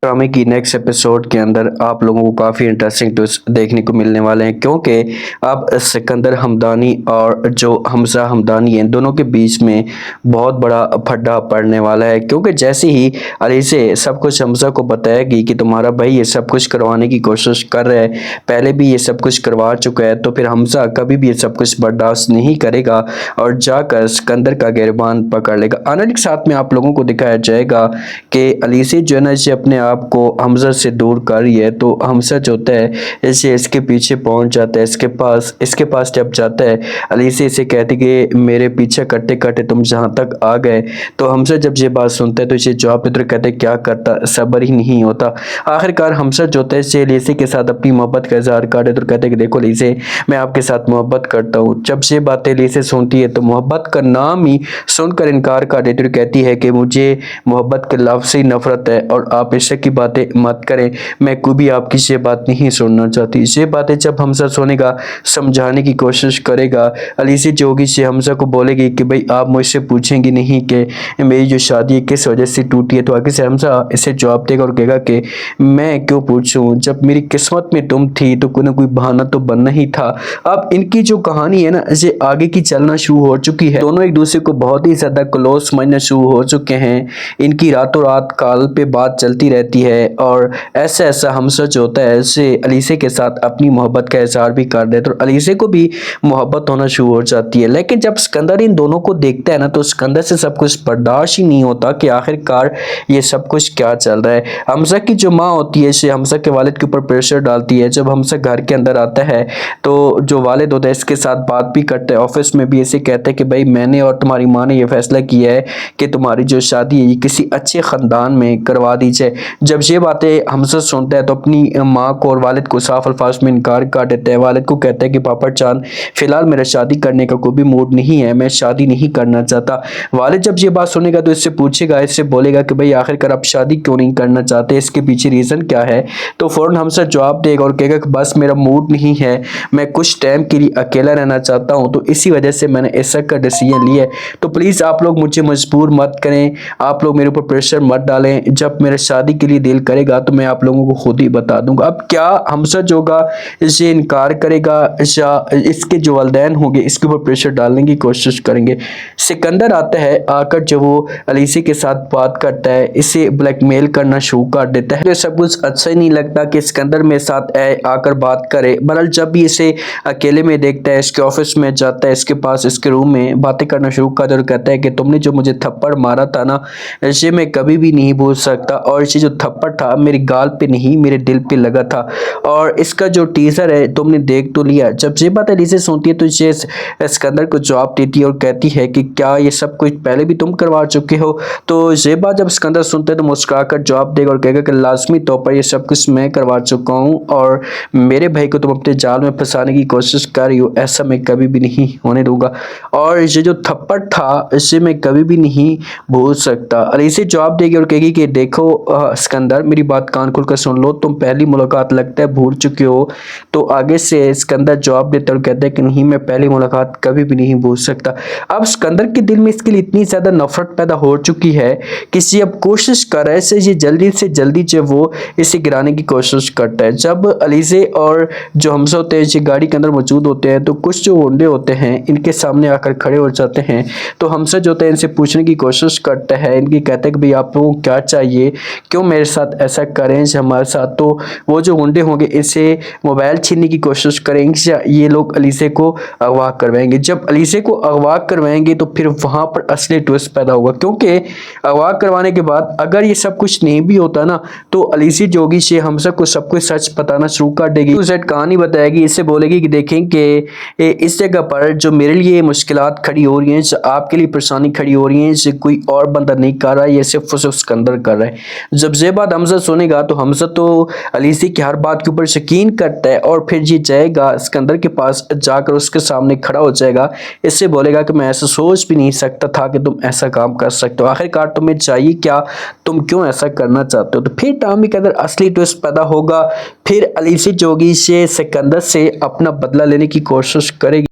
ड्रामे की next episode के अंदर आप लोगों को काफ़ी इंटरेस्टिंग ट्विस्ट देखने को मिलने वाले हैं, क्योंकि अब सिकंदर हमदानी और जो हमजा हमदानी है, इन दोनों के बीच में बहुत बड़ा फड्डा पड़ने वाला है। क्योंकि जैसे ही अली से सब कुछ हमजा को बताएगी कि तुम्हारा भाई ये सब कुछ करवाने की कोशिश कर रहा है, पहले भी ये सब कुछ करवा चुका है, तो फिर हमजा कभी भी ये सब कुछ बर्दाश्त नहीं करेगा और जाकर सिकंदर का गिरबान पकड़ लेगा। आने के साथ में आप लोगों को दिखाया जाएगा कि अली से जो है ना, इसे अपने आपको हमजा से दूर कर रही है, तो हमजा जो होता है इसे इसके पीछे पहुंच जाता है, इसके पास जब जाता है अली से इसे कहती कि मेरे पीछे करते करते तुम जहां तक आ गए। तो हमजा जब ये बात सुनता है तो इसे जवाब देते कहते क्या करता, सब्र ही नहीं होता। आखिरकार हमजा जो होता है इसे अलीसे के साथ अपनी मोहब्बत का इजहार कर देता है, तो कहते कि देखो अलीसे, मैं आपके साथ मोहब्बत करता हूँ। जब ये बातें अलीसे सुनती है तो मोहब्बत का नाम ही सुनकर इनकार कर देती है, कहती है कि मुझे मोहब्बत के लफ्ज़ से नफरत है और आप इश्क की बातें मत करें, मैं कभी आपकी ये बात नहीं सुनना चाहती। ये बातें जब हमजा सुनेगा, समझाने की कोशिश करेगा, अलीसी जोगी से हमजा को बोलेगी कि भाई आप मुझसे पूछेंगी नहीं कि मेरी जो शादी है किस वजह से टूटी है, तो आगे से हमजा इसे जवाब देगा और कहेगा कि मैं क्यों पूछूं, जब मेरी किस्मत में तुम थी तो कोई ना कोई बहाना तो बनना ही था। अब इनकी जो कहानी है ना, इसे आगे की चलना शुरू हो चुकी है, दोनों एक दूसरे को बहुत ही ज्यादा क्लोज समझना शुरू हो चुके हैं। इनकी रातों रात कॉल पे बात चलती रहती है और ऐसा ऐसा हमजा जो होता है इसे अलीसे के साथ अपनी मोहब्बत का इजहार भी कर देता है और अलीसे को भी मोहब्बत होना शुरू हो जाती है। लेकिन जब सिकंदर इन दोनों को देखता है ना, तो सिकंदर से सब कुछ बर्दाश्त ही नहीं होता कि आखिरकार ये सब कुछ क्या चल रहा है। हमजा की जो माँ होती है इसे हमजा के वालिद के ऊपर प्रेशर डालती है। जब हमजा घर के अंदर आता है तो जो वालिद होता है इसके साथ बात भी करता है, ऑफिस में भी इसे कहता है कि भाई मैंने और तुम्हारी माँ ने यह फैसला किया है कि तुम्हारी जो शादी है ये किसी अच्छे ख़ानदान में करवा दी जाए। जब ये बातें हमजा सुनता है तो अपनी माँ को और वालिद को साफ अल्फाज में इनकार कर देता है। वालिद को कहता है कि पापा चांद फिलहाल मेरा शादी करने का कोई भी मूड नहीं है, मैं शादी नहीं करना चाहता। वालिद जब ये बात सुनेगा तो इससे पूछेगा, इससे बोलेगा कि भाई आखिरकार आप शादी क्यों नहीं करना चाहते, इसके पीछे रीज़न क्या है। तो फ़ौरन हमजा जवाब देगा और कहेगा कि बस मेरा मूड नहीं है, मैं कुछ टाइम के लिए अकेला रहना चाहता हूँ, तो इसी वजह से मैंने ऐसा का डिसीजन लिया है। तो प्लीज़ आप लोग मुझे मजबूर मत करें, आप लोग मेरे ऊपर प्रेशर मत डालें, जब मेरे शादी के लिए दिल करेगा तो मैं आप लोगों को खुद ही बता दूंगा। अब क्या हमजा जो होगा इसे इनकार करेगा या इसके जो वालिदैन होंगे इसके ऊपर प्रेशर डालने की कोशिश करेंगे। सिकंदर आता है, आकर जब वो अलीसी के साथ बात करता है, इसे ब्लैकमेल करना शुरू कर देता है। तो सब कुछ अच्छा ही नहीं लगता कि सिकंदर मेरे साथ आकर बात करे। बहरहाल जब भी इसे अकेले में देखता है, इसके ऑफिस में जाता है, इसके पास इसके रूम में बातें करना शुरू कर देता है और कहता है कि तुमने जो मुझे थप्पड़ मारा था ना, इसे मैं कभी भी नहीं भूल सकता, और इसे जो थप्पड़ था मेरी गाल पे नहीं मेरे दिल पे लगा था, और इसका जो टीजर है तुमने देख तो लिया। जब ये बात अलीसे सुनती है तो इसे सिकंदर को जवाब देती है और कहती है कि क्या ये सब कुछ पहले भी तुम करवा चुके हो। तो ये बात जब सिकंदर सुनते हैं तो मुस्कुराकर जवाब देगा और कहेगा कि लाजमी तौर पर ये सब कुछ मैं करवा चुका हूँ और मेरे भाई को तुम अपने जाल में फंसाने की कोशिश कर रही हो, ऐसा मैं कभी भी नहीं होने दूंगा, और ये जो थप्पड़ था इसे मैं कभी भी नहीं भूल सकता। अलीसे जवाब देगी और कहेगी कि देखो सिकंदर, मेरी बात कान खोल कर सुन लो, तुम पहली मुलाकात लगता है भूल चुके हो। तो आगे से सिकंदर जवाब देता है और कहता है कि नहीं, मैं पहली मुलाकात कभी भी नहीं भूल सकता। अब सिकंदर के दिल में इसके लिए इतनी ज्यादा नफरत पैदा हो चुकी है कि ये अब कोशिश कर रहा है ये जल्दी से जल्दी जो वो इसे गिराने की कोशिश करता है। जब अलीसे और जो हमजा होते हैं ये गाड़ी के अंदर मौजूद होते हैं तो कुछ जो गुंडे होते हैं इनके सामने आकर खड़े हो जाते हैं। तो हमजा जो होता है इनसे पूछने की कोशिश करता है, इनकी कहते हैं कि भाई आप लोगों को क्या चाहिए, क्यों मेरे साथ ऐसा करें हमारे साथ। तो वो जो गुंडे होंगे इसे मोबाइल छीनने की कोशिश करेंगे या ये लोग अलीसे को अगवा करवाएंगे। जब अलीसे को अगवा करवाएंगे तो फिर वहां पर असली ट्विस्ट पैदा होगा, क्योंकि अगवा करवाने के बाद अगर ये सब कुछ नहीं भी होता ना तो अलीसी जोगी से हमजा को सब कुछ सच बताना शुरू कर देगी, उसे कहानी बताएगी, इससे बोलेगी कि देखें कि इस जगह पर जो मेरे लिए मुश्किलात खड़ी हो रही हैं, आपके लिए परेशानी खड़ी हो रही है, इसे कोई और बंदा नहीं कर रहा है, ये सिर्फ सिकंदर कर रहा है। जब ये बात हमजा सुनेगा तो हमजा तो अलीसी की हर बात के ऊपर यकीन करता है और फिर ये जाएगा सिकंदर के पास, जाकर उसके सामने खड़ा हो जाएगा, इससे बोलेगा कि मैं ऐसा सोच भी नहीं सकता था कि तुम ऐसा काम कर सकते हो, आखिरकार तुम्हें चाहिए क्या, तुम क्यों ऐसा करना चाहते हो। तो फिर ड्रामे के अंदर असली ट्विस्ट पैदा होगा, फिर अलीसी जोगी से सिकंदर से अपना बदला लेने की कोशिश करेगी।